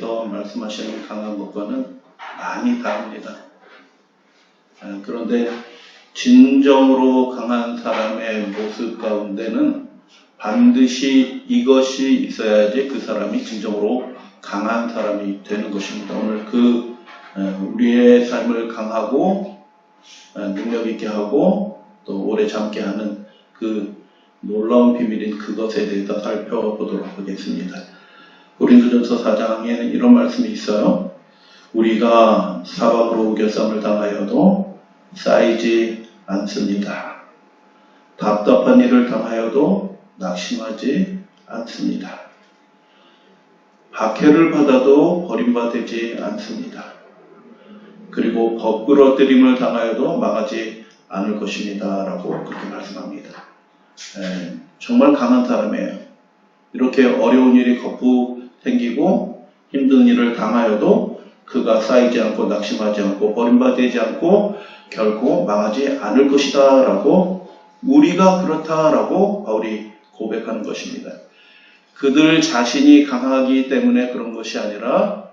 하나님께서 말씀하시는 강한 것과는 많이 다릅니다. 그런데 진정으로 강한 사람의 모습 가운데는 반드시 이것이 있어야지 그 사람이 진정으로 강한 사람이 되는 것입니다. 오늘 우리의 삶을 강하고 능력 있게 하고 또 오래 잠게 하는 그 놀라운 비밀인 그것에 대해서 살펴보도록 하겠습니다. 고린도전서 4장에는 이런 말씀이 있어요. 우리가 사방으로 우겨쌈을 당하여도 쌓이지 않습니다. 답답한 일을 당하여도 낙심하지 않습니다. 박해를 받아도 버림받지 않습니다. 그리고 거꾸러뜨림을 당하여도 망하지 않을 것입니다. 라고 그렇게 말씀합니다. 정말 강한 사람이에요. 이렇게 어려운 일이 거푸 생기고 힘든 일을 당하여도 그가 쌓이지 않고 낙심하지 않고 버림받지 않고 결코 망하지 않을 것이다 라고 우리가 그렇다라고 바울이 고백하는 것입니다. 그들 자신이 강하기 때문에 그런 것이 아니라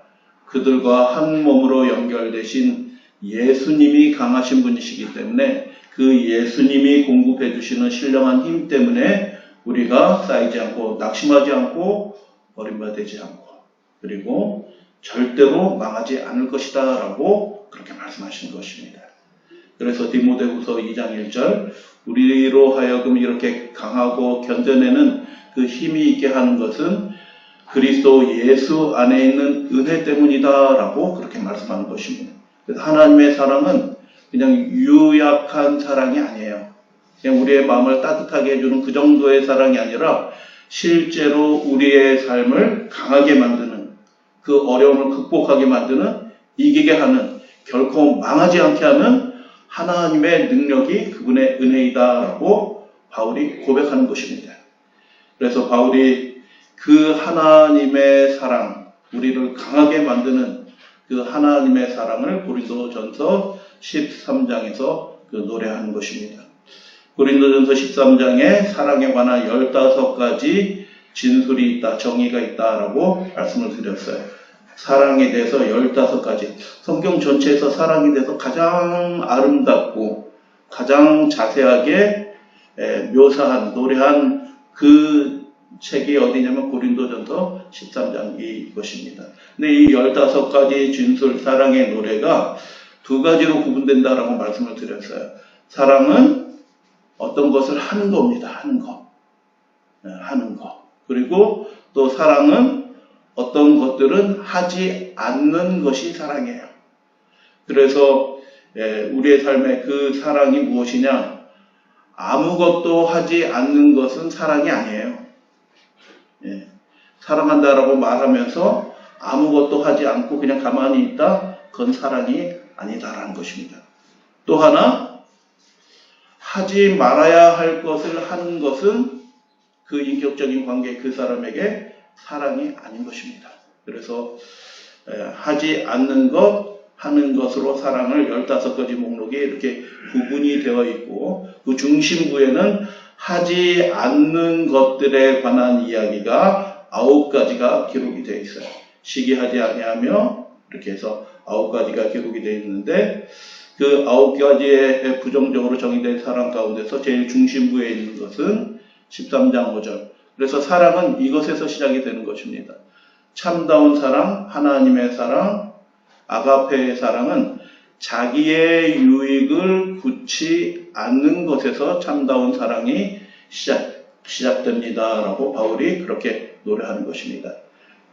그들과 한 몸으로 연결되신 예수님이 강하신 분이시기 때문에 그 예수님이 공급해 주시는 신령한 힘 때문에 우리가 쌓이지 않고 낙심하지 않고 버림받지 않고 그리고 절대로 망하지 않을 것이다 라고 그렇게 말씀하시는 것입니다. 그래서 디모데후서 2장 1절 우리로 하여금 이렇게 강하고 견뎌내는 그 힘이 있게 하는 것은 그리스도 예수 안에 있는 은혜 때문이다 라고 그렇게 말씀하는 것입니다. 그래서 하나님의 사랑은 그냥 유약한 사랑이 아니에요. 그냥 우리의 마음을 따뜻하게 해주는 그 정도의 사랑이 아니라 실제로 우리의 삶을 강하게 만드는 그 어려움을 극복하게 만드는 이기게 하는 결코 망하지 않게 하는 하나님의 능력이 그분의 은혜이다라고 바울이 고백하는 것입니다. 그래서 바울이 그 하나님의 사랑, 우리를 강하게 만드는 그 하나님의 사랑을 고린도전서 13장에서 노래하는 것입니다. 고린도전서 13장에 사랑에 관한 15가지 진술이 있다, 정의가 있다라고 말씀을 드렸어요. 사랑에 대해서 15가지, 성경 전체에서 사랑에 대해서 가장 아름답고 가장 자세하게 묘사한, 노래한 그 책이 어디냐면 고린도전서 13장이 것입니다. 근데 이 15가지 진술, 사랑의 노래가 두 가지로 구분된다라고 말씀을 드렸어요. 사랑은 어떤 것을 하는 겁니다. 하는 거. 하는 거. 그리고 또 사랑은 어떤 것들은 하지 않는 것이 사랑이에요. 그래서 우리의 삶에 그 사랑이 무엇이냐? 아무것도 하지 않는 것은 사랑이 아니에요. 사랑한다라고 말하면서 아무것도 하지 않고 그냥 가만히 있다? 그건 사랑이 아니다라는 것입니다. 또 하나, 하지 말아야 할 것을 하는 것은 그 인격적인 관계, 그 사람에게 사랑이 아닌 것입니다. 그래서 하지 않는 것, 하는 것으로 사랑을 15가지 목록에 이렇게 구분이 되어 있고 그 중심부에는 하지 않는 것들에 관한 이야기가 9가지가 기록이 되어 있어요. 시기하지 아니하며 이렇게 해서 9가지가 기록이 되어 있는데 그 9가지의 부정적으로 정의된 사랑 가운데서 제일 중심부에 있는 것은 13장 5절. 그래서 사랑은 이것에서 시작이 되는 것입니다. 참다운 사랑, 하나님의 사랑, 아가페의 사랑은 자기의 유익을 굳지 않는 것에서 참다운 사랑이 시작됩니다. 라고 바울이 그렇게 노래하는 것입니다.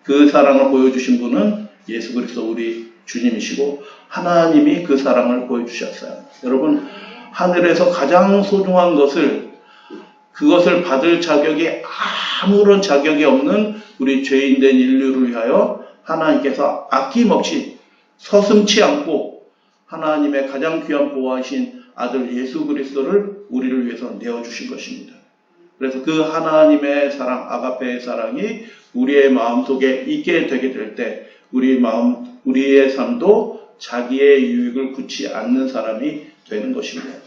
그 사랑을 보여주신 분은 예수 그리스도 우리 주님이시고 하나님이 그 사랑을 보여주셨어요. 여러분, 하늘에서 가장 소중한 것을 그것을 받을 자격이 아무런 자격이 없는 우리 죄인된 인류를 위하여 하나님께서 아낌없이 서슴치 않고 하나님의 가장 귀한 보호하신 아들 예수 그리스도를 우리를 위해서 내어주신 것입니다. 그래서 그 하나님의 사랑, 아가페의 사랑이 우리의 마음속에 있게 되게 될 때 우리의 삶도 자기의 유익을 굳지 않는 사람이 되는 것입니다.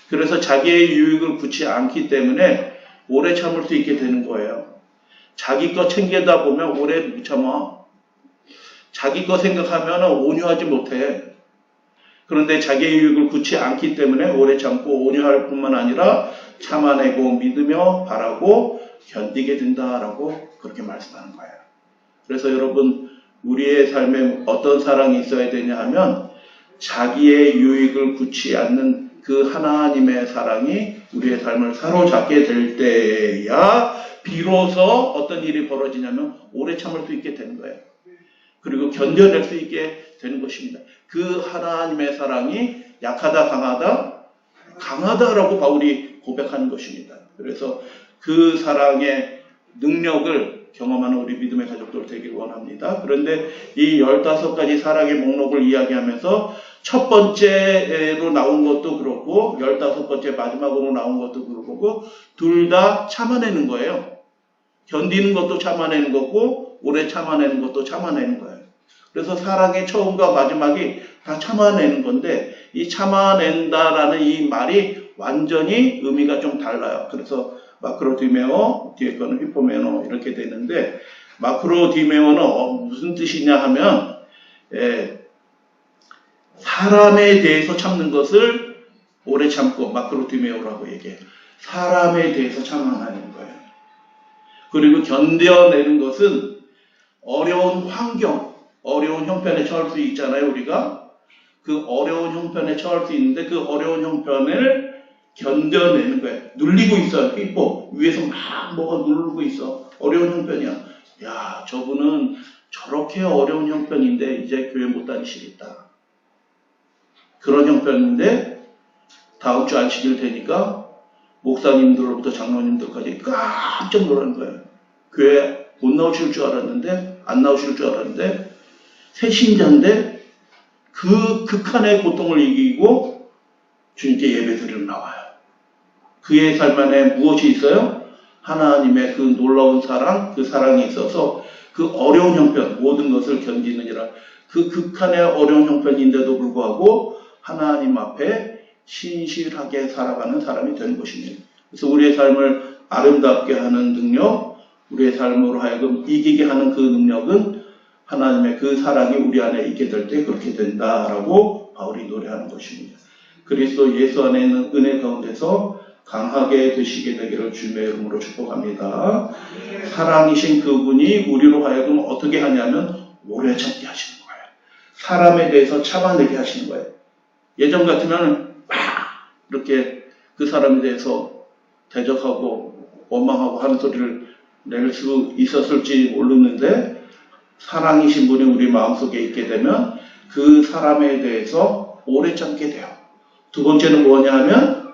그래서 자기의 유익을 굳지 않기 때문에 오래 참을 수 있게 되는 거예요. 자기 거 챙기다 보면 오래 못 참아. 자기 거 생각하면 온유하지 못해. 그런데 자기의 유익을 굳지 않기 때문에 오래 참고 온유할 뿐만 아니라 참아내고 믿으며 바라고 견디게 된다라고 그렇게 말씀하는 거예요. 그래서 여러분, 우리의 삶에 어떤 사랑이 있어야 되냐 하면 자기의 유익을 굳지 않는 그 하나님의 사랑이 우리의 삶을 사로잡게 될 때야 비로소 어떤 일이 벌어지냐면 오래 참을 수 있게 되는 거예요. 그리고 견뎌낼 수 있게 되는 것입니다. 그 하나님의 사랑이 약하다 강하다? 강하다라고 바울이 고백하는 것입니다. 그래서 그 사랑의 능력을 경험하는 우리 믿음의 가족들 되길 원합니다. 그런데 이 15가지 사랑의 목록을 이야기하면서 첫 번째로 나온 것도 그렇고 15번째 마지막으로 나온 것도 그렇고 둘 다 참아내는 거예요. 견디는 것도 참아내는 거고 오래 참아내는 것도 참아내는 거예요. 그래서 사랑의 처음과 마지막이 다 참아내는 건데 이 참아낸다라는 이 말이 완전히 의미가 좀 달라요. 그래서 마크로디메오, 뒤에 거는 히포메노 이렇게 되는데 마크로디메오는 무슨 뜻이냐 하면 사람에 대해서 참는 것을 오래 참고 마크로디메오라고 얘기해요. 사람에 대해서 참아내는 거예요. 그리고 견뎌내는 것은 어려운 환경, 어려운 형편에 처할 수 있잖아요. 우리가 그 어려운 형편에 처할 수 있는데 그 어려운 형편을 견뎌내는 거예요. 눌리고 있어요. 삐뽀 위에서 막 뭐가 누르고 있어. 어려운 형편이야. 야, 저분은 저렇게 어려운 형편인데 이제 교회 못 다니시겠다. 그런 형편인데 다음 주 안식일 되니까 목사님들로부터 장로님들까지 깜짝 놀라는 거예요. 교회 못 나오실 줄 알았는데, 안 나오실 줄 알았는데, 새신자인데 그 극한의 고통을 이기고 주님께 예배드리러 나와요. 그의 삶 안에 무엇이 있어요? 하나님의 그 놀라운 사랑, 그 사랑이 있어서 그 어려운 형편, 모든 것을 견디느니라. 그 극한의 어려운 형편인데도 불구하고 하나님 앞에 신실하게 살아가는 사람이 되는 것입니다. 그래서 우리의 삶을 아름답게 하는 능력, 우리의 삶으로 하여금 이기게 하는 그 능력은 하나님의 그 사랑이 우리 안에 있게 될 때 그렇게 된다라고 바울이 노래하는 것입니다. 그리스도 예수 안에 있는 은혜 가운데서 강하게 되시게 되기를 주님의 이름으로 축복합니다. 사랑이신 그분이 우리로 하여금 어떻게 하냐면 오래 참게 하시는 거예요. 사람에 대해서 참아내게 하시는 거예요. 예전 같으면 막 이렇게 그 사람에 대해서 대적하고 원망하고 하는 소리를 낼 수 있었을지 모르는데 사랑이신 분이 우리 마음속에 있게 되면 그 사람에 대해서 오래 참게 돼요. 두 번째는 뭐냐 하면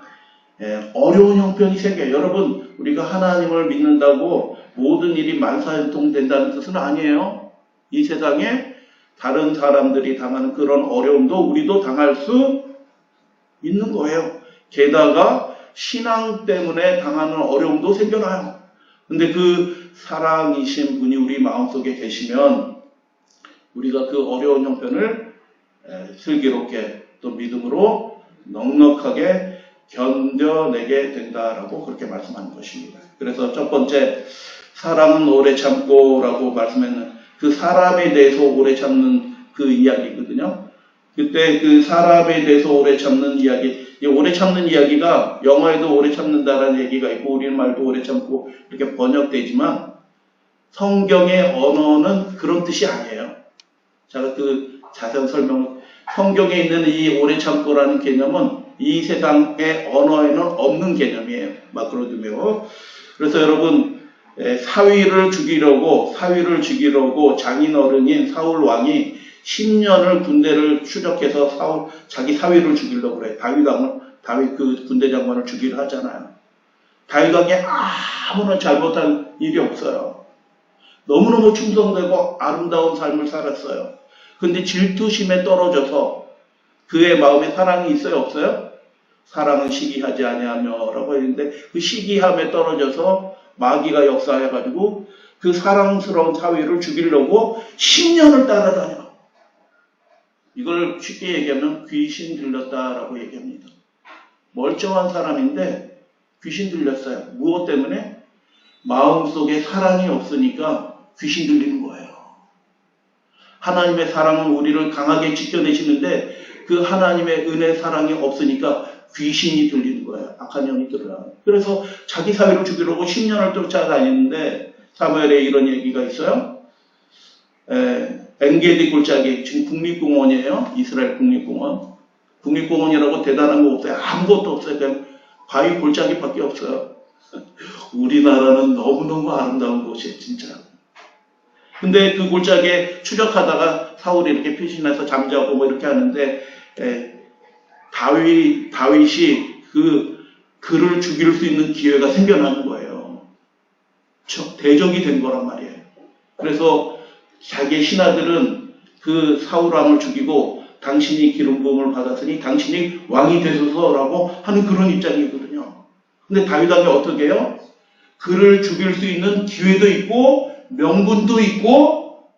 어려운 형편이 생겨요. 여러분, 우리가 하나님을 믿는다고 모든 일이 만사형통된다는 뜻은 아니에요. 이 세상에 다른 사람들이 당하는 그런 어려움도 우리도 당할 수 있는 거예요. 게다가 신앙 때문에 당하는 어려움도 생겨나요. 근데 그 사랑이신 분이 우리 마음속에 계시면 우리가 그 어려운 형편을 슬기롭게 또 믿음으로 넉넉하게 견뎌내게 된다라고 그렇게 말씀하는 것입니다. 그래서 첫 번째, 사랑은 오래 참고라고 말씀했는 그 사람에 대해서 오래 참는 그 이야기거든요. 그때 그 사람에 대해서 오래 참는 이야기, 이 오래 참는 이야기가 영어에도 오래 참는다라는 얘기가 있고 우리말도 오래 참고 이렇게 번역되지만 성경의 언어는 그런 뜻이 아니에요. 제가 그 자세한 설명, 성경에 있는 이 오래 참고라는 개념은 이 세상의 언어에는 없는 개념이에요. 마크로디메오. 그래서 여러분, 사위를 죽이려고 장인어른인 사울 왕이 10년을 군대를 추적해서 자기 사위를 죽이려고 그래. 다윗 그 군대 장관을 죽이려 하잖아요. 다윗 왕이 아무런 잘못한 일이 없어요. 너무너무 충성되고 아름다운 삶을 살았어요. 근데 질투심에 떨어져서 그의 마음에 사랑이 있어요, 없어요? 사랑은 시기하지 아니하며 라고 했는데 그 시기함에 떨어져서 마귀가 역사해가지고 그 사랑스러운 사위를 죽이려고 10년을 따라다녀. 이걸 쉽게 얘기하면 귀신 들렸다라고 얘기합니다. 멀쩡한 사람인데 귀신 들렸어요. 무엇 때문에? 마음속에 사랑이 없으니까 귀신 들리는 거예요. 하나님의 사랑은 우리를 강하게 지켜내시는데 그 하나님의 은혜 사랑이 없으니까 귀신이 들리는 거예요. 악한 영이 들어요. 그래서 자기 사위를 죽이려고 10년을 쫓아다니는데 사무엘에 이런 얘기가 있어요. 엔게디 골짜기, 지금 국립공원이에요. 이스라엘 국립공원. 국립공원이라고 대단한 거 없어요. 아무것도 없어요. 그냥 바위 골짜기밖에 없어요. 우리나라는 너무너무 아름다운 곳이에요. 진짜. 근데 그 골짜기에 추적하다가 사울이 이렇게 피신해서 잠자고 뭐 이렇게 하는데 다윗이 그를 죽일 수 있는 기회가 생겨나는 거예요. 대적이 된 거란 말이에요. 그래서 자기의 신하들은 그 사울 왕을 죽이고 당신이 기름 부음을 받았으니 당신이 왕이 되소서라고 하는 그런 입장이거든요. 근데 다윗 왕이 어떻게 해요? 그를 죽일 수 있는 기회도 있고 명분도 있고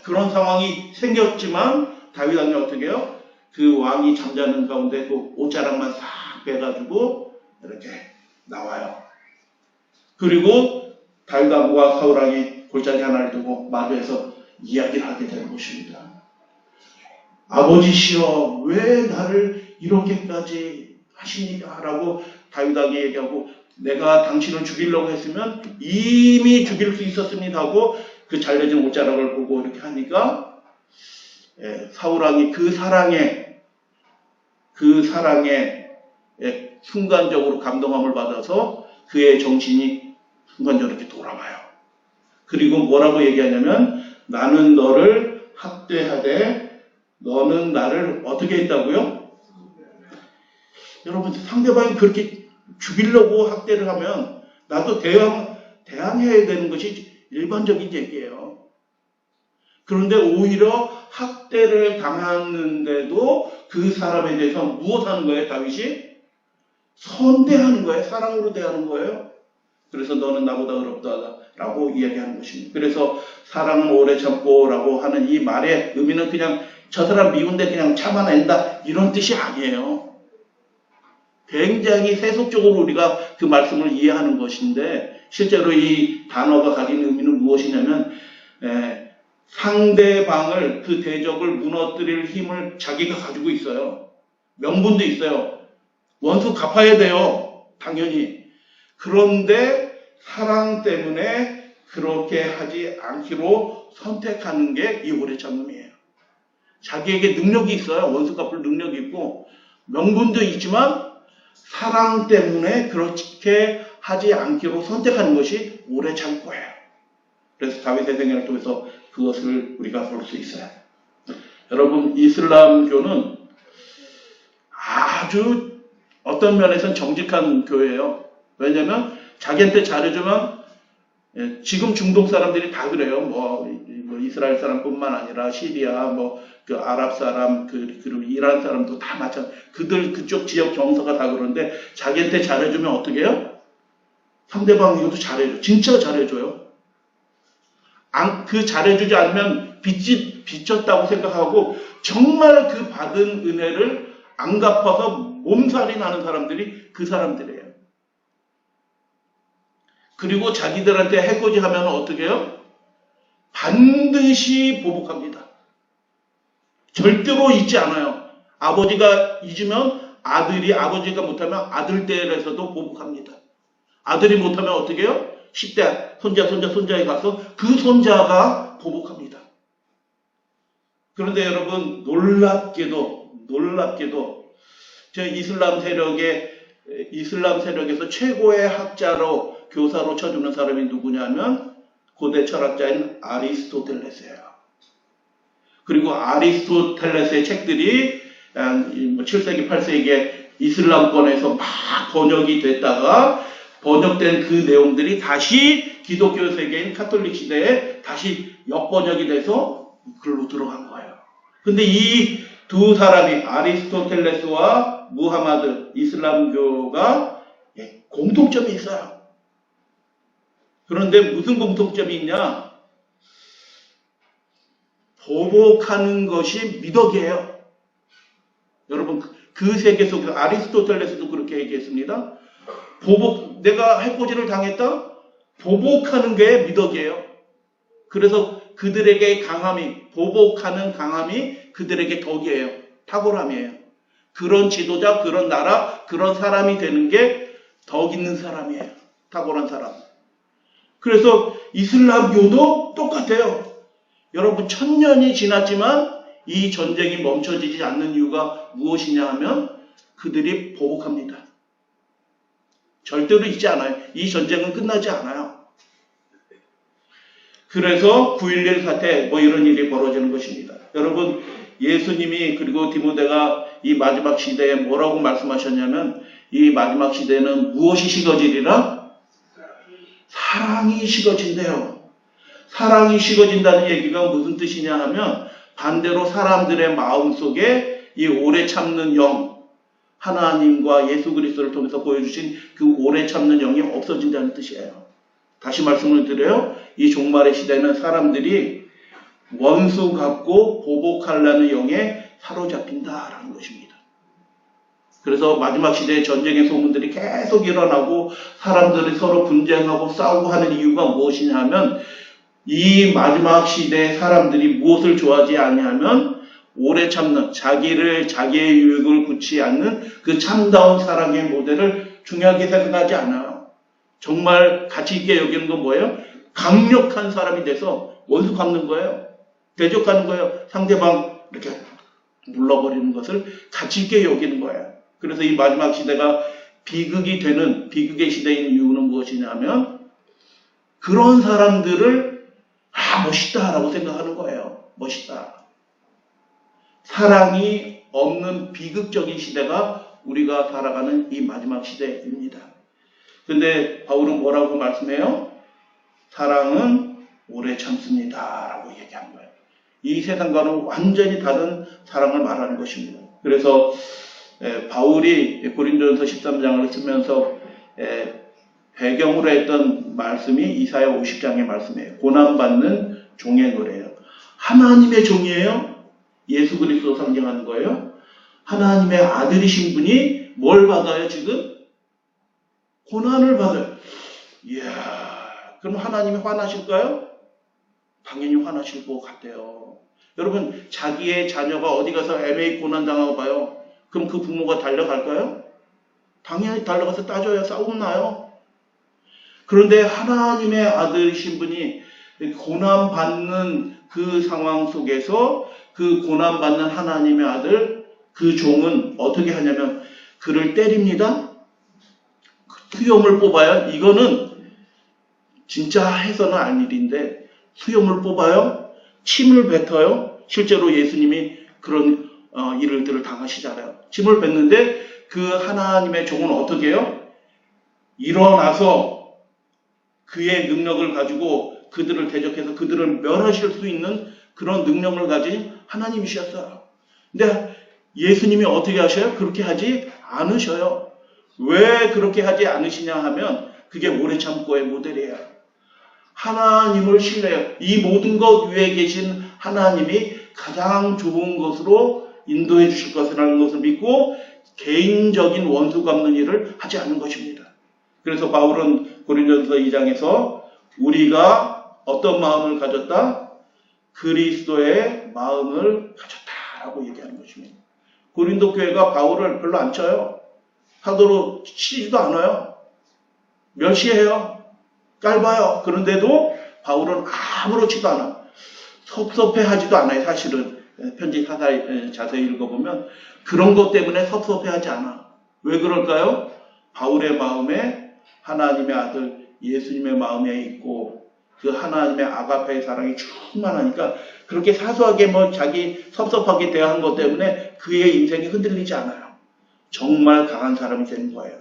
그런 상황이 생겼지만 다윗 왕이 어떻게 해요? 그 왕이 잠자는 가운데 그 옷자락만 싹 빼가지고 이렇게 나와요. 그리고 다윗 왕과 사울 왕이 골짜기 하나를 두고 마주해서 이야기를 하게 되는 것입니다. 아버지시여 왜 나를 이렇게까지 하십니까? 라고 다윗 왕이 얘기하고 내가 당신을 죽이려고 했으면 이미 죽일 수 있었습니다 하고 그 잘려진 옷자락을 보고 이렇게 하니까 사울 왕이 그 사랑에 순간적으로 감동함을 받아서 그의 정신이 순간적으로 이렇게 돌아와요. 그리고 뭐라고 얘기하냐면 나는 너를 학대하되 너는 나를 어떻게 했다고요? 여러분 상대방이 그렇게 죽이려고 학대를 하면 나도 대항해야 되는 것이 일반적인 얘기예요. 그런데 오히려 학대를 당하는데도 그 사람에 대해서 무엇하는 거예요? 다윗이? 선대하는 거예요. 사랑으로 대하는 거예요. 그래서 너는 나보다 어렵다 라고 이야기하는 것입니다. 그래서 사랑은 오래 참고 라고 하는 이 말의 의미는 그냥 저 사람 미운데 그냥 참아낸다 이런 뜻이 아니에요. 굉장히 세속적으로 우리가 그 말씀을 이해하는 것인데 실제로 이 단어가 가진 의미는 무엇이냐면 상대방을 그 대적을 무너뜨릴 힘을 자기가 가지고 있어요. 명분도 있어요. 원수 갚아야 돼요. 당연히. 그런데 사랑 때문에 그렇게 하지 않기로 선택하는 게 이 오래 참음이에요. 자기에게 능력이 있어요. 원수 갚을 능력이 있고 명분도 있지만 사랑 때문에 그렇게 하지 않기로 선택하는 것이 오래 참고예요. 그래서 다윗의 생애를 통해서 그것을 우리가 볼 수 있어요. 여러분 이슬람교는 아주 어떤 면에서는 정직한 교회예요. 왜냐하면 자기한테 잘해주면 지금 중동 사람들이 다 그래요. 뭐 이스라엘 사람뿐만 아니라 시리아, 그 아랍 사람, 그리고 이란 사람도 다 마찬가지. 그쪽 지역 정서가 다 그런데 자기한테 잘해주면 어떻게 해요? 상대방 이것도 잘해줘. 진짜 잘해줘요. 그 잘해주지 않으면 빚졌다고 생각하고 정말 그 받은 은혜를 안 갚아서 몸살이 나는 사람들이 그 사람들이에요. 그리고 자기들한테 해코지 하면 어떻게 해요? 반드시 보복합니다. 절대로 잊지 않아요. 아버지가 잊으면 아버지가 못하면 아들 댁에서도 보복합니다. 아들이 못하면 어떻게 해요? 10대 손자에 가서 그 손자가 보복합니다. 그런데 여러분 놀랍게도 저 이슬람 세력에서 최고의 학자로 교사로 쳐주는 사람이 누구냐면 고대 철학자인 아리스토텔레스예요. 그리고 아리스토텔레스의 책들이 7세기, 8세기에 이슬람권에서 막 번역이 됐다가 번역된 그 내용들이 다시 기독교 세계인 카톨릭 시대에 다시 역번역이 돼서 글로 들어간 거예요. 근데 이 두 사람이 아리스토텔레스와 무하마드 이슬람교가 공통점이 있어요. 그런데 무슨 공통점이 있냐? 보복하는 것이 미덕이에요. 여러분 그 세계 속에서 아리스토텔레스도 그렇게 얘기했습니다. 내가 해코지를 당했다? 보복하는 게 미덕이에요. 그래서 그들에게 강함이, 보복하는 강함이 그들에게 덕이에요. 탁월함이에요. 그런 지도자, 그런 나라, 그런 사람이 되는 게 덕 있는 사람이에요. 탁월한 사람. 그래서 이슬람교도 똑같아요. 여러분 1000년이 지났지만 이 전쟁이 멈춰지지 않는 이유가 무엇이냐 하면 그들이 보복합니다. 절대로 있지 않아요. 이 전쟁은 끝나지 않아요. 그래서 9.11 사태 뭐 이런 일이 벌어지는 것입니다. 여러분 예수님이 그리고 디모데가 이 마지막 시대에 뭐라고 말씀하셨냐면 이 마지막 시대에는 무엇이 식어지리라? 사랑이 식어진대요. 사랑이 식어진다는 얘기가 무슨 뜻이냐 하면 반대로 사람들의 마음속에 이 오래 참는 영, 하나님과 예수 그리스도를 통해서 보여주신 그 오래 참는 영이 없어진다는 뜻이에요. 다시 말씀을 드려요. 이 종말의 시대는 사람들이 원수 같고 보복하려는 영에 사로잡힌다라는 것입니다. 그래서 마지막 시대에 전쟁의 소문들이 계속 일어나고 사람들이 서로 분쟁하고 싸우고 하는 이유가 무엇이냐 하면 이 마지막 시대의 사람들이 무엇을 좋아하지 않냐면 오래 참는 자기의 유익을 굳지 않는 그 참다운 사랑의 모델을 중요하게 생각하지 않아요. 정말 가치 있게 여기는 건 뭐예요? 강력한 사람이 돼서 원수 갚는 거예요. 대적하는 거예요. 상대방 이렇게 눌러버리는 것을 가치 있게 여기는 거예요. 그래서 이 마지막 시대가 비극의 시대인 이유는 무엇이냐면 그런 사람들을 멋있다라고 생각하는 거예요. 멋있다. 사랑이 없는 비극적인 시대가 우리가 살아가는 이 마지막 시대입니다. 근데 바울은 뭐라고 말씀해요? 사랑은 오래 참습니다. 라고 얘기한 거예요. 이 세상과는 완전히 다른 사랑을 말하는 것입니다. 그래서 바울이 고린도전서 13장을 쓰면서 배경으로 했던 말씀이 이사야 50장의 말씀이에요. 고난받는 종의 노래예요. 하나님의 종이에요. 예수 그리스도 상징하는 거예요. 하나님의 아들이신 분이 뭘 받아요 지금? 고난을 받아요. 이야, 그럼 하나님이 화나실까요? 당연히 화나실 것 같아요. 여러분 자기의 자녀가 어디 가서 애매히 고난당하고 봐요. 그럼 그 부모가 달려갈까요? 당연히 달려가서 따져야 싸움 나요. 그런데 하나님의 아들이신 분이 고난받는 그 상황 속에서 그 고난받는 하나님의 아들, 그 종은 어떻게 하냐면 그를 때립니다. 수염을 뽑아요. 이거는 진짜 해서는 알 일인데 수염을 뽑아요. 침을 뱉어요. 실제로 예수님이 그런 일들을 당하시잖아요. 침을 뱉는데 그 하나님의 종은 어떻게 해요? 일어나서 그의 능력을 가지고 그들을 대적해서 그들을 멸하실 수 있는 그런 능력을 가진 하나님이셨어요. 근데 예수님이 어떻게 하셔요? 그렇게 하지 않으셔요. 왜 그렇게 하지 않으시냐 하면 그게 오래 참고의 모델이에요. 하나님을 신뢰해요. 이 모든 것 위에 계신 하나님이 가장 좋은 것으로 인도해 주실 것이라는 것을 믿고 개인적인 원수 갚는 일을 하지 않는 것입니다. 그래서 바울은 고린도전서 2장에서 우리가 어떤 마음을 가졌다? 그리스도의 마음을 가졌다라고 얘기하는 것입니다. 고린도 교회가 바울을 별로 안 쳐요. 사도로 치지도 않아요. 멸시해요. 짧아요. 그런데도 바울은 아무렇지도 않아. 섭섭해하지도 않아요. 사실은 편지 자세히 읽어보면 그런 것 때문에 섭섭해하지 않아. 왜 그럴까요? 바울의 마음에 하나님의 아들 예수님의 마음에 있고 그 하나님의 아가페의 사랑이 충만하니까 그렇게 사소하게 자기 섭섭하게 대한 것 때문에 그의 인생이 흔들리지 않아요. 정말 강한 사람이 되는 거예요.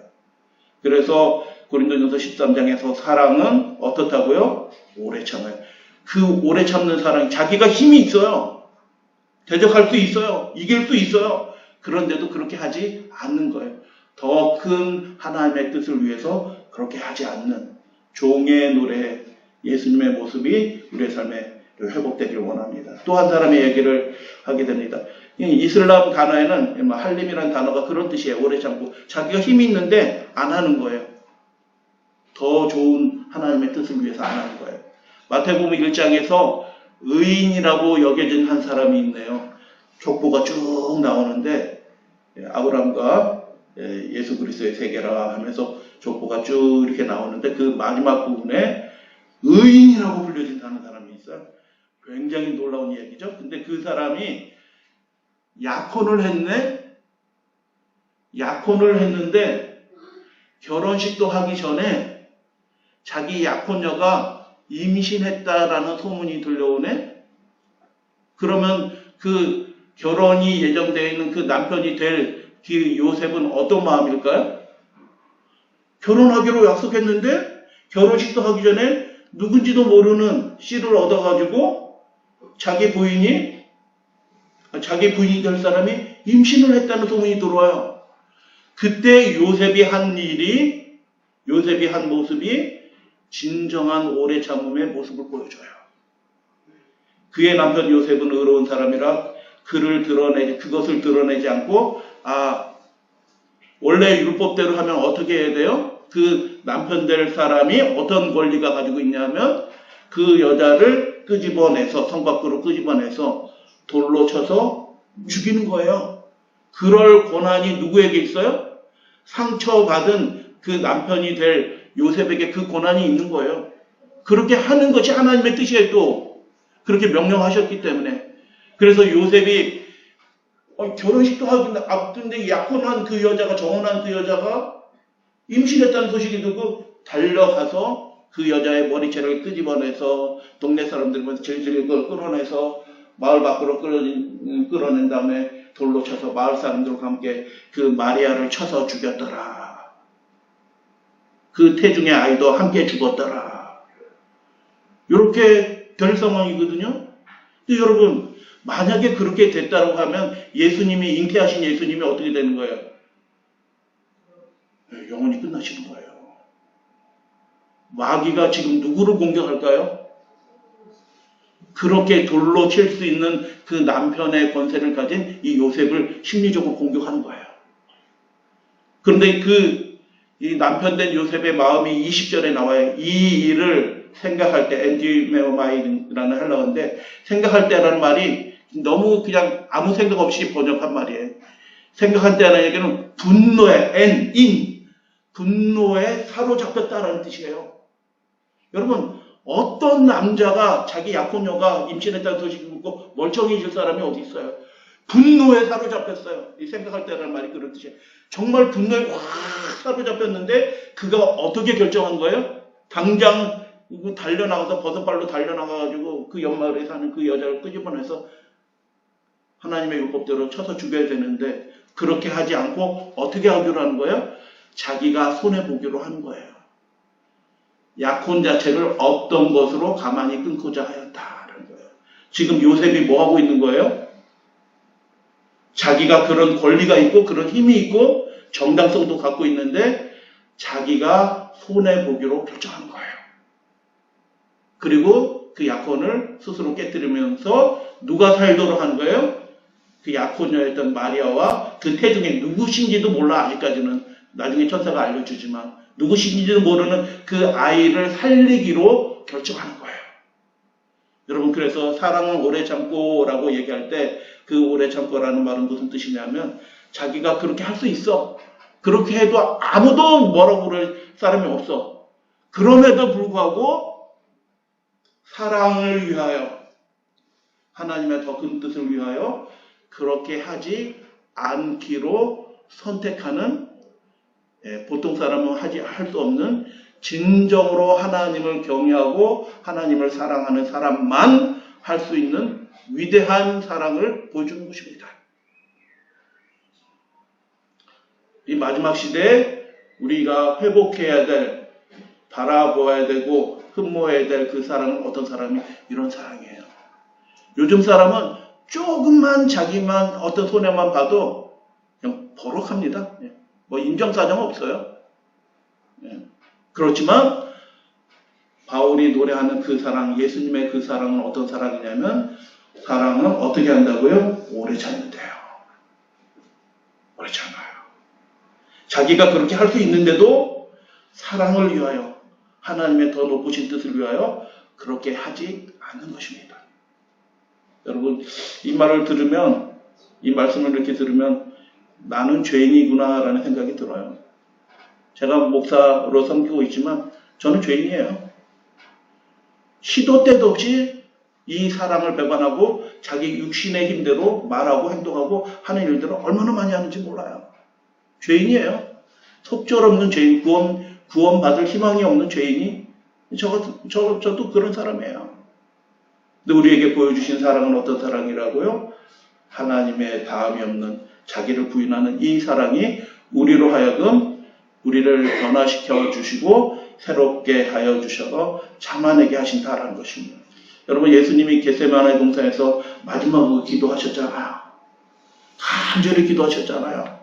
그래서 고린도전서 13장에서 사랑은 어떻다고요? 오래 참아요. 그 오래 참는 사랑이 자기가 힘이 있어요. 대적할 수 있어요. 이길 수 있어요. 그런데도 그렇게 하지 않는 거예요. 더 큰 하나님의 뜻을 위해서 그렇게 하지 않는 종의 노래, 예수님의 모습이 우리의 삶에 회복되기를 원합니다. 또 한 사람의 얘기를 하게 됩니다. 이슬람 단어에는 할림이라는 단어가 그런 뜻이에요. 오래 참고 자기가 힘이 있는데 안 하는 거예요. 더 좋은 하나님의 뜻을 위해서 안 하는 거예요. 마태복음 1장에서 의인이라고 여겨진 한 사람이 있네요. 족보가 쭉 나오는데 아브라함과 예수 그리스도의 세계라 하면서 족보가 쭉 이렇게 나오는데 그 마지막 부분에 의인이라고 불려진다는 사람이 있어요. 굉장히 놀라운 이야기죠. 근데 그 사람이 약혼을 했는데 결혼식도 하기 전에 자기 약혼녀가 임신했다라는 소문이 들려오네. 그러면 그 결혼이 예정되어 있는 그 남편이 될 그 요셉은 어떤 마음일까요? 결혼하기로 약속했는데 결혼식도 하기 전에 누군지도 모르는 씨를 얻어가지고 자기 부인이 될 사람이 임신을 했다는 소문이 들어와요. 그때 요셉이 한 모습이 진정한 오래 참음의 모습을 보여줘요. 그의 남편 요셉은 의로운 사람이라 그것을 드러내지 않고, 원래 율법대로 하면 어떻게 해야 돼요? 그 남편 될 사람이 어떤 권리가 가지고 있냐면, 그 여자를 성 밖으로 끄집어내서 돌로 쳐서 죽이는 거예요. 그럴 권한이 누구에게 있어요? 상처받은 그 남편이 될 요셉에게 그 권한이 있는 거예요. 그렇게 하는 것이 하나님의 뜻이에요. 또 그렇게 명령하셨기 때문에. 그래서 요셉이 결혼식도 하기 앞둔데 약혼한 그 여자가, 정혼한 그 여자가 임신했다는 소식이 듣고 달려가서 그 여자의 머리채를 끄집어내서 동네 사람들 보면서 질질 그걸 끌어내서 마을 밖으로 끌어낸 다음에 돌로 쳐서 마을 사람들과 함께 그 마리아를 쳐서 죽였더라. 그 태중의 아이도 함께 죽었더라. 이렇게 될 상황이거든요. 근데 여러분, 만약에 그렇게 됐다고 하면 잉태하신 예수님이 어떻게 되는 거예요? 영원히 끝나시는 거예요. 마귀가 지금 누구를 공격할까요? 그렇게 돌로 칠 수 있는 그 남편의 권세를 가진 이 요셉을 심리적으로 공격하는 거예요. 그런데 이 남편 된 요셉의 마음이 20절에 나와요. 이 일을 생각할 때, 엔디메오마이라는 헬라어인데, 생각할 때라는 말이 너무 그냥 아무 생각 없이 번역한 말이에요. 생각할 때라는 얘기는 분노에 사로잡혔다라는 뜻이에요. 여러분, 어떤 남자가 자기 약혼녀가 임신했다는 소식을 듣고 멀쩡해질 사람이 어디 있어요? 분노에 사로잡혔어요. 이 생각할 때라는 말이 그런 뜻이에요. 정말 분노에 확 사로잡혔는데 그가 어떻게 결정한 거예요? 당장 달려나가서 버섯발로 달려나가가지고 그 옆마을에 사는 그 여자를 끄집어내서 하나님의 율법대로 쳐서 죽여야 되는데 그렇게 하지 않고 어떻게 하기로 하는 거예요? 자기가 손해보기로 하는 거예요. 약혼 자체를 없던 것으로 가만히 끊고자 하였다라는 거예요. 지금 요셉이 뭐 하고 있는 거예요? 자기가 그런 권리가 있고 그런 힘이 있고 정당성도 갖고 있는데 자기가 손해보기로 결정한 거예요. 그리고 그 약혼을 스스로 깨뜨리면서 누가 살도록 한 거예요? 그 약혼녀였던 마리아와 그 태중에 누구신지도 몰라. 아직까지는. 나중에 천사가 알려주지만 누구신지도 모르는 그 아이를 살리기로 결정하는 거예요. 여러분, 그래서 사랑은 오래 참고라고 얘기할 때 그 오래 참고라는 말은 무슨 뜻이냐면 자기가 그렇게 할 수 있어. 그렇게 해도 아무도 뭐라고 그럴 사람이 없어. 그럼에도 불구하고 사랑을 위하여, 하나님의 더 큰 뜻을 위하여 그렇게 하지 않기로 선택하는, 보통 사람은 할 수 없는, 진정으로 하나님을 경외하고 하나님을 사랑하는 사람만 할 수 있는 위대한 사랑을 보여주는 것입니다. 이 마지막 시대에 우리가 회복해야 될, 바라보아야 되고 흠모해야 될 그 사랑은 어떤 사랑이? 이런 사랑이에요. 요즘 사람은 조금만 자기만 어떤 손해만 봐도 그냥 버럭합니다. 뭐 인정사정 없어요. 그렇지만 바울이 노래하는 그 사랑, 예수님의 그 사랑은 어떤 사랑이냐면, 사랑은 어떻게 한다고요? 오래 참는데요. 오래 참아요. 자기가 그렇게 할 수 있는데도 사랑을 위하여, 하나님의 더 높으신 뜻을 위하여 그렇게 하지 않는 것입니다. 여러분, 이 말을 들으면, 이 말씀을 이렇게 들으면 나는 죄인이구나라는 생각이 들어요. 제가 목사로 섬기고 있지만 저는 죄인이에요. 시도 때도 없이 이 사랑을 배반하고 자기 육신의 힘대로 말하고 행동하고 하는 일들을 얼마나 많이 하는지 몰라요. 죄인이에요. 속절없는 죄인, 구원받을 희망이 없는 죄인이 저도 그런 사람이에요. 근데 우리에게 보여주신 사랑은 어떤 사랑이라고요? 하나님의 다함이 없는 자기를 부인하는 이 사랑이 우리로 하여금 우리를 변화시켜 주시고 새롭게 하여 주셔서 참아내게 하신다라는 것입니다. 여러분, 예수님이 겟세마네 동산에서 마지막으로 기도하셨잖아요. 간절히 기도하셨잖아요.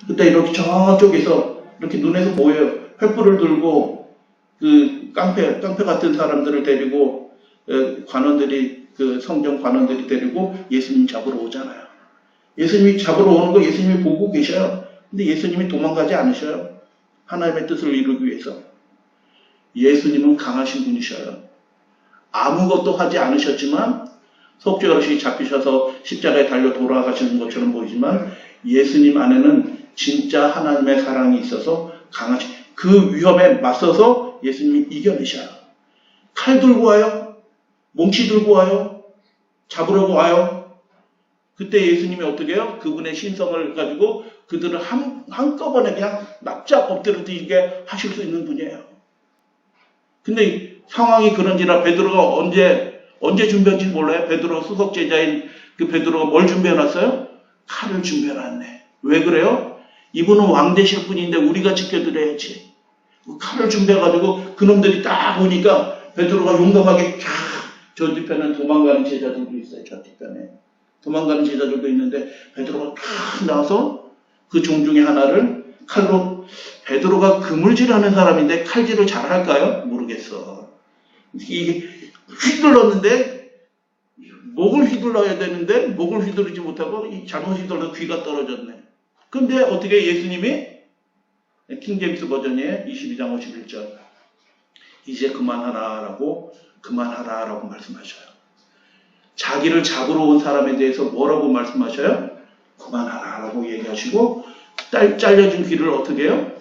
그때 이렇게 저쪽에서 이렇게 눈에서 보여요. 횃불을 들고 그 깡패 같은 사람들을 데리고 관원들이, 그 성전 관원들이 데리고 예수님 잡으러 오잖아요. 예수님이 잡으러 오는 거 예수님이 보고 계셔요. 근데 예수님이 도망가지 않으셔요. 하나님의 뜻을 이루기 위해서. 예수님은 강하신 분이셔요. 아무것도 하지 않으셨지만 속죄어르신이 잡히셔서 십자가에 달려 돌아가시는 것처럼 보이지만 예수님 안에는 진짜 하나님의 사랑이 있어서 강하신, 그 위험에 맞서서 예수님이 이겨내셔요. 칼 들고 와요. 몽치 들고 와요. 잡으려고 와요. 그때 예수님이 어떻게 해요? 그분의 신성을 가지고 그들을 한꺼번에 그냥 납작 엎드려지게 하실 수 있는 분이에요. 근데 상황이 그런지라 베드로가 언제 준비한지 몰라요. 베드로 수석 제자인 그 베드로가 뭘 준비해놨어요? 칼을 준비해놨네. 왜 그래요? 이분은 왕 되실 분인데 우리가 지켜드려야지. 칼을 준비해가지고 그놈들이 딱 오니까 베드로가 용감하게 저 뒤편은 도망가는 제자들도 있어요. 저 뒤편에 도망가는 제자들도 있는데 베드로가 딱 나와서 그 종 중에 하나를 칼로, 베드로가 그물질하는 사람인데 칼질을 잘할까요? 모르겠어. 이게 휘둘렀는데 목을 휘둘러야 되는데 목을 휘두르지 못하고 잘못 휘둘러서 귀가 떨어졌네. 근데 어떻게 예수님이, 킹제임스 버전의 22장 51절, 이제 그만하라라고 말씀하셔요. 자기를 잡으러 온 사람에 대해서 뭐라고 말씀하셔요? 그만하라라고 얘기하시고 잘려진 귀를 어떻게 해요?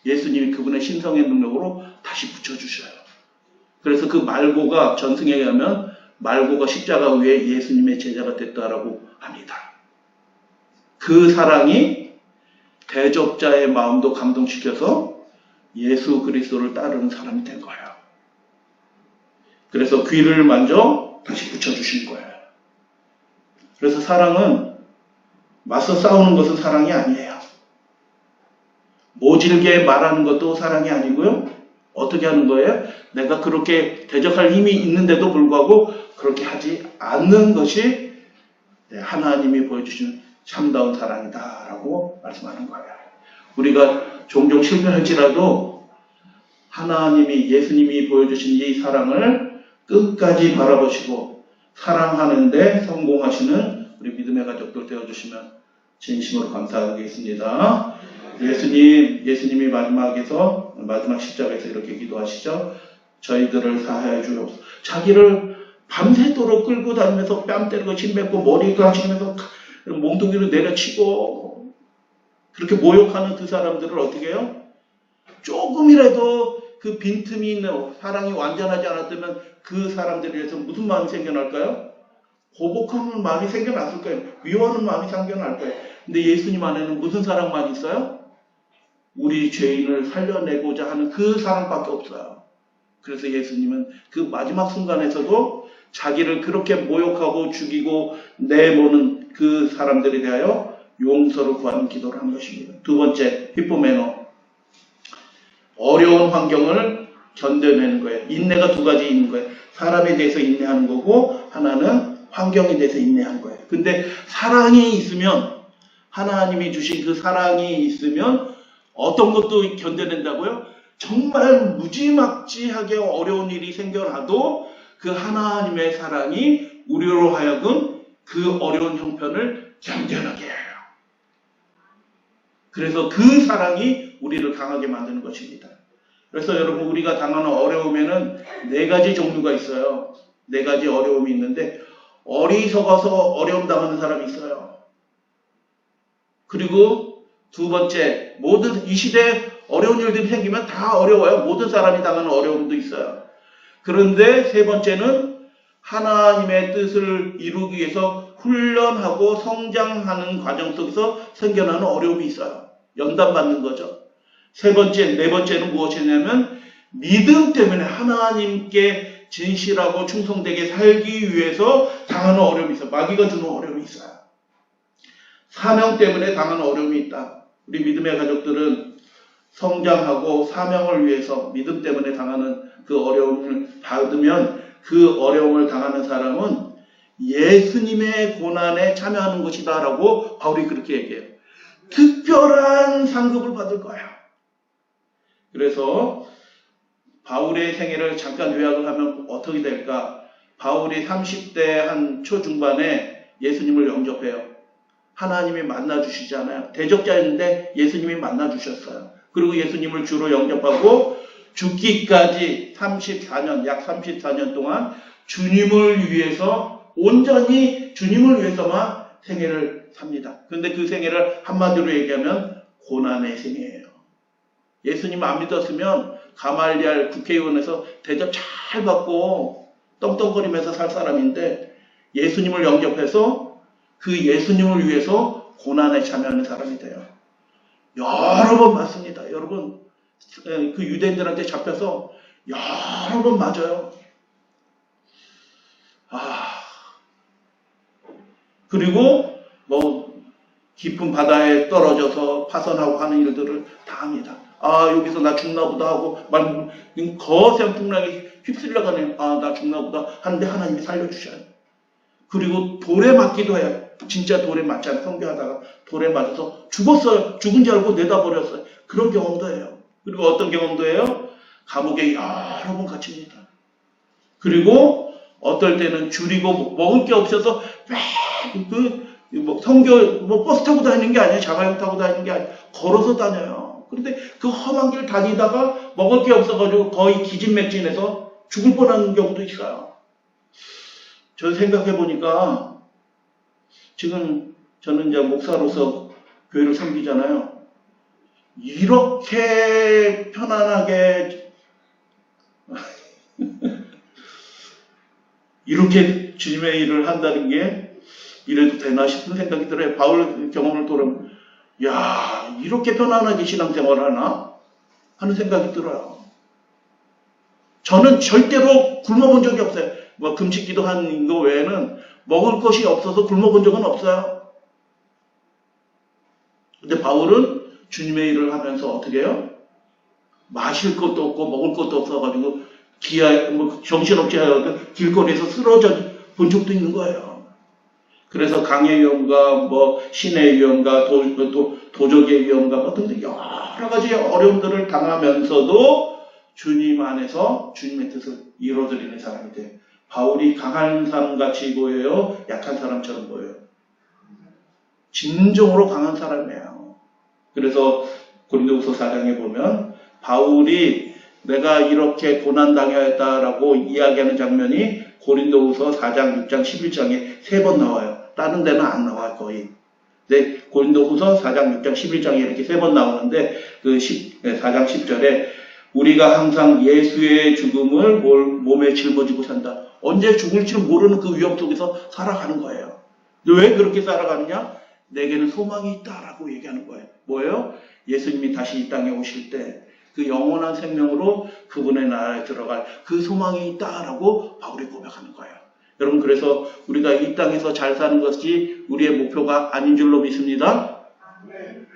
예수님이 그분의 신성의 능력으로 다시 붙여주셔요. 그래서 그 말고가, 전승에 의하면 말고가 십자가 위에 예수님의 제자가 됐다라고 합니다. 그 사랑이 대적자의 마음도 감동시켜서 예수 그리스도를 따르는 사람이 된 거예요. 그래서 귀를 만져 다시 붙여주신 거예요. 그래서 사랑은 맞서 싸우는 것은 사랑이 아니에요. 모질게 말하는 것도 사랑이 아니고요. 어떻게 하는 거예요? 내가 그렇게 대적할 힘이 있는데도 불구하고 그렇게 하지 않는 것이 하나님이 보여주신 참다운 사랑이다라고 말씀하는 거예요. 우리가 종종 실패할지라도 하나님이, 예수님이 보여주신 이 사랑을 끝까지 바라보시고 사랑하는데 성공하시는 우리 믿음의 가족들 되어주시면 진심으로 감사하겠습니다. 예수님이 마지막 십자가에서 이렇게 기도하시죠. 저희들을 사하여 주옵소서. 자기를 밤새도록 끌고 다니면서 뺨 때리고 침 뱉고 머리 가시면서 몽둥이로 내려치고 그렇게 모욕하는 그 사람들을 어떻게 해요? 조금이라도 그 빈틈이 있는, 사랑이 완전하지 않았다면 그 사람들에 대해서 무슨 마음이 생겨날까요? 보복하는 마음이 생겨났을 거예요. 미워하는 마음이 생겨날 거예요. 근데 예수님 안에는 무슨 사랑만 있어요? 우리 죄인을 살려내고자 하는 그 사랑밖에 없어요. 그래서 예수님은 그 마지막 순간에서도 자기를 그렇게 모욕하고 죽이고 내모는 그 사람들에 대하여 용서를 구하는 기도를 한 것입니다. 두 번째, 히포메노. 어려운 환경을 견뎌내는 거예요. 인내가 두 가지 있는 거예요. 사람에 대해서 인내하는 거고 하나는 환경에 대해서 인내하는 거예요. 근데 사랑이 있으면, 하나님이 주신 그 사랑이 있으면 어떤 것도 견뎌낸다고요? 정말 무지막지하게 어려운 일이 생겨나도 그 하나님의 사랑이 우리로 하여금 그 어려운 형편을 견뎌내게 해요. 그래서 그 사랑이 우리를 강하게 만드는 것입니다. 그래서 여러분, 우리가 당하는 어려움에는 네 가지 종류가 있어요. 네 가지 어려움이 있는데 어리석어서 어려움 당하는 사람이 있어요. 그리고 두 번째, 모든 이 시대에 어려운 일들이 생기면 다 어려워요. 모든 사람이 당하는 어려움도 있어요. 그런데 세 번째는 하나님의 뜻을 이루기 위해서 훈련하고 성장하는 과정 속에서 생겨나는 어려움이 있어요. 연단받는 거죠. 세 번째, 네 번째는 무엇이냐면 믿음 때문에 하나님께 진실하고 충성되게 살기 위해서 당하는 어려움이 있어요. 마귀가 주는 어려움이 있어요. 사명 때문에 당하는 어려움이 있다. 우리 믿음의 가족들은 성장하고 사명을 위해서 믿음 때문에 당하는 그 어려움을 받으면 그 어려움을 당하는 사람은 예수님의 고난에 참여하는 것이다 라고 바울이 그렇게 얘기해요. 특별한 상급을 받을 거야. 그래서 바울의 생애를 잠깐 요약을 하면 어떻게 될까? 바울이 30대 한 초중반에 예수님을 영접해요. 하나님이 만나주시잖아요. 대적자였는데 예수님이 만나주셨어요. 그리고 예수님을 주로 영접하고 죽기까지 34년, 약 34년 동안 주님을 위해서, 온전히 주님을 위해서만 생애를 삽니다. 그런데 그 생애를 한마디로 얘기하면 고난의 생애예요. 예수님 안 믿었으면 가말리알 국회의원에서 대접 잘 받고 떵떵거리면서 살 사람인데 예수님을 영접해서 그 예수님을 위해서 고난에 참여하는 사람이 돼요. 여러 번 맞습니다. 여러분, 그 유대인들한테 잡혀서 여러 번 맞아요. 그리고 뭐 깊은 바다에 떨어져서 파선하고 하는 일들을 다 합니다. 여기서 나 죽나 보다 하고 거센풍랑에 휩쓸려가는 나 죽나 보다 하는데 하나님이 살려주셔요. 그리고 돌에 맞기도 해요. 진짜 돌에 맞잖아요. 선교하다가 돌에 맞아서 죽었어요. 죽은 줄 알고 내다버렸어요. 그런 경험도 해요. 그리고 어떤 경험도 해요? 감옥에 여러 번 갇힙니다. 그리고 어떨 때는 줄이고 먹을 게 없어서 선교 버스 타고 다니는 게 아니에요. 자가용 타고 다니는 게 아니에요. 걸어서 다녀요. 그런데 그 험한 길 다니다가 먹을 게 없어가지고 거의 기진맥진해서 죽을 뻔하는 경우도 있어요. 저 생각해 보니까 지금 저는 이제 목사로서 교회를 섬기잖아요. 이렇게 편안하게 이렇게 주님의 일을 한다는 게 이래도 되나 싶은 생각이 들어요. 바울 경험을 돌아보면 이렇게 편안하게 신앙생활을 하나 하는 생각이 들어요. 저는 절대로 굶어본 적이 없어요. 뭐 금식기도 한 거 외에는 먹을 것이 없어서 굶어본 적은 없어요. 근데 바울은 주님의 일을 하면서 어떻게 해요? 마실 것도 없고 먹을 것도 없어가지고 정신없이 하여도 길거리에서 쓰러져 본 적도 있는 거예요. 그래서 강의 위험과 신의 위험과 도적의 위험과 등등 여러 가지 어려움들을 당하면서도 주님 안에서 주님의 뜻을 이루어드리는 사람이 돼요. 바울이 강한 사람같이 보여요? 약한 사람처럼 보여요? 진정으로 강한 사람이에요. 그래서 고린도후서 4장에 보면 바울이 내가 이렇게 고난당하였다라고 이야기하는 장면이 고린도후서 4장, 6장, 11장에 3번 나와요. 다른 데는 안 나와요, 거의. 근데 고린도후서 4장, 6장, 11장에 이렇게 3번 나오는데 그 4장 10절에 우리가 항상 예수의 죽음을 몸에 짊어지고 산다. 언제 죽을지 모르는 그 위험 속에서 살아가는 거예요. 왜 그렇게 살아가느냐? 내게는 소망이 있다라고 얘기하는 거예요. 뭐예요? 예수님이 다시 이 땅에 오실 때 그 영원한 생명으로 그분의 나라에 들어갈 그 소망이 있다라고 바울이 고백하는 거예요. 여러분, 그래서 우리가 이 땅에서 잘 사는 것이 우리의 목표가 아닌 줄로 믿습니다.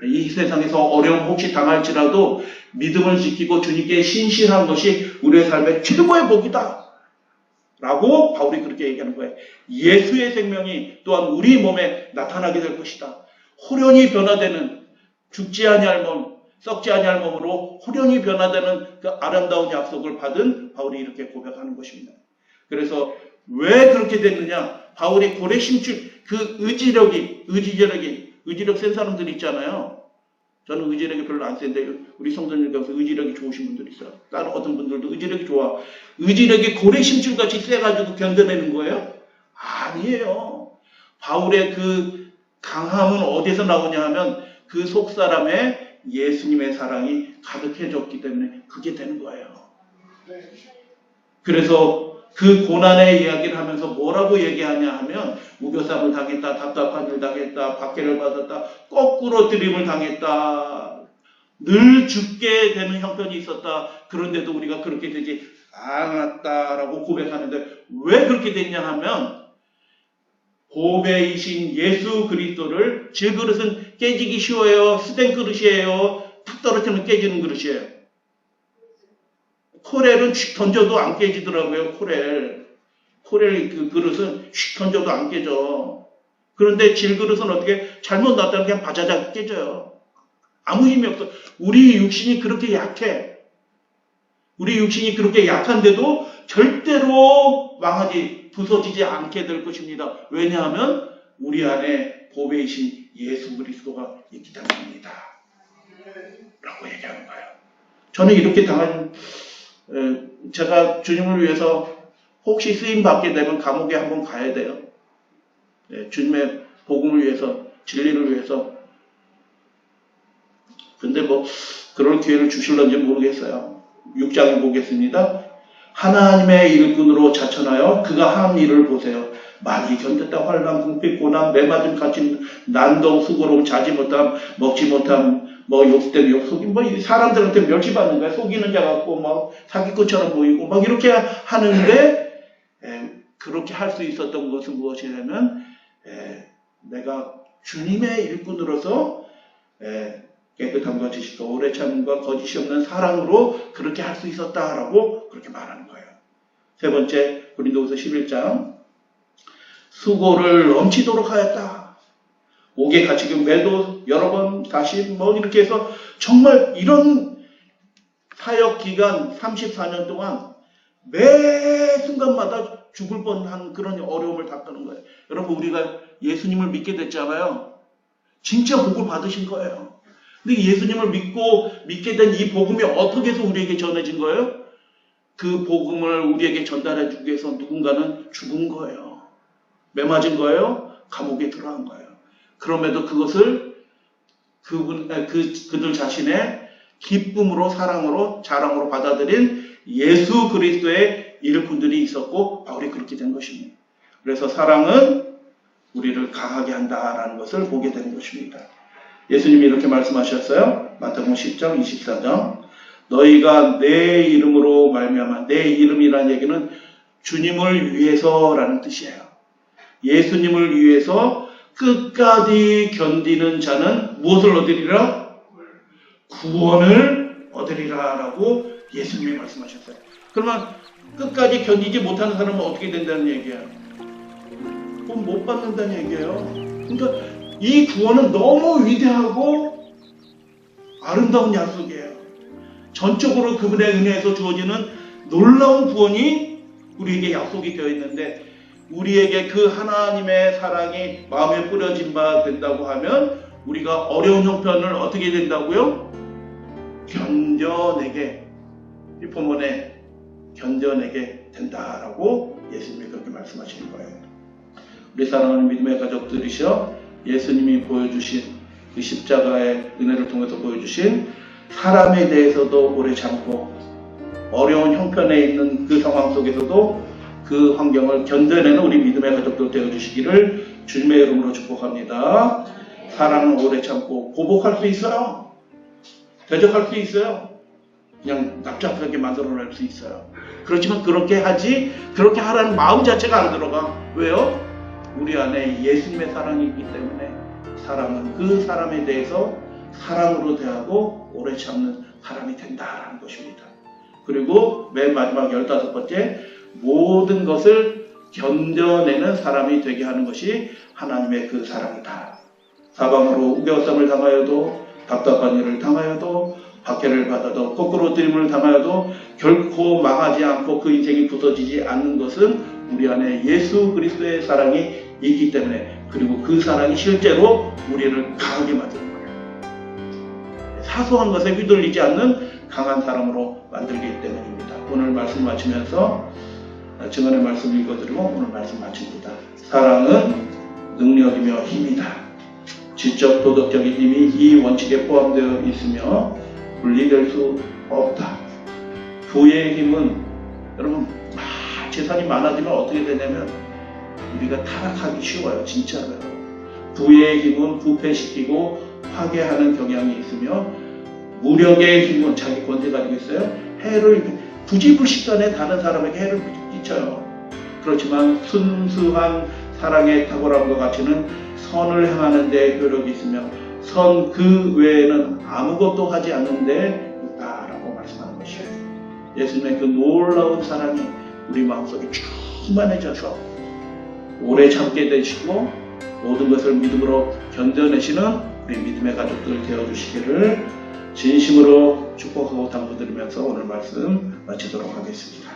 이 세상에서 어려움 혹시 당할지라도 믿음을 지키고 주님께 신실한 것이 우리의 삶의 최고의 복이다 라고 바울이 그렇게 얘기하는 거예요. 예수의 생명이 또한 우리 몸에 나타나게 될 것이다. 호련히 변화되는, 죽지 아니할 몸, 썩지 아니할 몸으로 호련히 변화되는 그 아름다운 약속을 받은 바울이 이렇게 고백하는 것입니다. 그래서 왜 그렇게 됐느냐? 바울이 고래 심줄, 그 의지력 센 사람들이 있잖아요. 저는 의지력이 별로 안 센데 우리 성도님 가서 의지력이 좋으신 분들이 있어요. 다른 어떤 분들도 의지력이 좋아. 의지력이 고래 심줄같이 세가지고 견뎌내는 거예요. 아니에요. 바울의 그 강함은 어디서 나오냐 하면 그 속사람에 예수님의 사랑이 가득해졌기 때문에 그게 되는 거예요. 그래서 그 고난의 이야기를 하면서 뭐라고 얘기하냐 하면 우겨쌈을 당했다, 답답한 일 당했다, 박해를 받았다, 거꾸로 들임을 당했다, 늘 죽게 되는 형편이 있었다. 그런데도 우리가 그렇게 되지 않았다라고 고백하는데 왜 그렇게 됐냐 하면 보배이신 예수 그리스도를 질그릇은 깨지기 쉬워요. 스텐 그릇이에요. 탁 떨어지면 깨지는 그릇이에요. 코렐은 휙 던져도 안 깨지더라고요. 코렐 그 그릇은 휙 던져도 안 깨져. 그런데 질그릇은 어떻게 잘못 놨다면 그냥 바자작 깨져요. 아무 힘이 없어. 우리 육신이 그렇게 약해. 우리 육신이 그렇게 약한데도 절대로 망하지, 부서지지 않게 될 것입니다. 왜냐하면 우리 안에 보배이신 예수 그리스도가 있기 때문입니다. 라고 얘기하는 거예요. 저는 이렇게 당한, 제가 주님을 위해서 혹시 쓰임 받게 되면 감옥에 한번 가야 돼요. 주님의 복음을 위해서, 진리를 위해서. 근데 뭐 그럴 기회를 주실런지 모르겠어요. 6장에 보겠습니다. 하나님의 일꾼으로 자천하여 그가 한 일을 보세요. 많이 견뎠다. 환난, 궁핍, 고난, 매맞음, 갇힘, 난동, 수고로움, 자지 못함, 먹지 못함, 뭐 욕되고 욕속임, 뭐 사람들한테 멸시받는 거야. 속이는 자 같고 막 사기꾼처럼 보이고 막 이렇게 하는데 그렇게 할 수 있었던 것은 무엇이냐면 내가 주님의 일꾼으로서 깨끗함과 지식과 오래 참음과 거짓이 없는 사랑으로 그렇게 할 수 있었다라고 그렇게 말하는 거예요. 세 번째, 고린도후서 11장. 수고를 넘치도록 하였다. 옥에 갇히고 매도 여러 번 다시 뭐 이렇게 해서 정말 이런 사역 기간 34년 동안 매 순간마다 죽을 뻔한 그런 어려움을 닦는 거예요. 여러분, 우리가 예수님을 믿게 됐잖아요. 진짜 복을 받으신 거예요. 근데 예수님을 믿게 된 이 복음이 어떻게 해서 우리에게 전해진 거예요? 그 복음을 우리에게 전달해 주기 위해서 누군가는 죽은 거예요. 매맞은 거예요. 감옥에 들어간 거예요. 그럼에도 그것을 그들 자신의 기쁨으로, 사랑으로, 자랑으로 받아들인 예수 그리스도의 일꾼들이 있었고 바울이 그렇게 된 것입니다. 그래서 사랑은 우리를 강하게 한다라는 것을 보게 되는 것입니다. 예수님이 이렇게 말씀하셨어요. 마태복음 10장 24장. 너희가 내 이름으로 말미암아, 내 이름이라는 얘기는 주님을 위해서라는 뜻이에요. 예수님을 위해서 끝까지 견디는 자는 무엇을 얻으리라? 구원을 얻으리라 라고 예수님이 말씀하셨어요. 그러면 끝까지 견디지 못하는 사람은 어떻게 된다는 얘기예요? 그건 못 받는다는 얘기예요. 그러니까 이 구원은 너무 위대하고 아름다운 약속이에요. 전적으로 그분의 은혜에서 주어지는 놀라운 구원이 우리에게 약속이 되어 있는데, 우리에게 그 하나님의 사랑이 마음에 뿌려진 바 된다고 하면 우리가 어려운 형편을 어떻게 된다고요? 견뎌내게, 이 본문에 견뎌내게 된다라고 예수님이 그렇게 말씀하시는 거예요. 우리 사랑하는 믿음의 가족들이시여, 예수님이 보여주신 그 십자가의 은혜를 통해서 보여주신 사람에 대해서도 오래 참고 어려운 형편에 있는 그 상황 속에서도 그 환경을 견뎌내는 우리 믿음의 가족들 되어주시기를 주님의 이름으로 축복합니다. 사랑은 오래 참고 보복할 수 있어요. 대적할 수 있어요. 그냥 납작하게 만들어낼 수 있어요. 그렇지만 그렇게 하라는 마음 자체가 안 들어가. 왜요? 우리 안에 예수님의 사랑이 있기 때문에 사랑은 그 사람에 대해서 사랑으로 대하고 오래 참는 사람이 된다라는 것입니다. 그리고 맨 마지막 15번째, 모든 것을 견뎌내는 사람이 되게 하는 것이 하나님의 그 사랑이다. 사방으로 우겨쌈을 당하여도, 답답한 일을 당하여도, 박해를 받아도, 거꾸로 들림을 당하여도 결코 망하지 않고 그 인생이 부서지지 않는 것은 우리 안에 예수 그리스도의 사랑이 있기 때문에, 그리고 그 사랑이 실제로 우리를 강하게 만드는 거예요. 사소한 것에 휘둘리지 않는 강한 사람으로 만들기 때문입니다. 오늘 말씀 마치면서 증언의 말씀 읽어드리고 오늘 말씀 마칩니다. 사랑은 능력이며 힘이다. 지적 도덕적인 힘이 이 원칙에 포함되어 있으며 분리될 수 없다. 부의 힘은 여러분 재산이 많아지면 어떻게 되냐면 우리가 타락하기 쉬워요. 진짜로요. 부의 힘은 부패시키고 파괴하는 경향이 있으며 무력의 힘은 자기 권세 가지고 있어요. 해를 부지불식간에 다른 사람에게 해를 끼쳐요. 그렇지만 순수한 사랑의 탁월함과 가치는 선을 행하는 데 효력이 있으며 선 그 외에는 아무것도 하지 않는 데 있다라고 말씀하는 것이에요. 예수님의 그 놀라운 사랑이 우리 마음속에 충만해져서 오래 참게 되시고 모든 것을 믿음으로 견뎌내시는 우리 믿음의 가족들 되어주시기를 진심으로 축복하고 당부드리면서 오늘 말씀 마치도록 하겠습니다.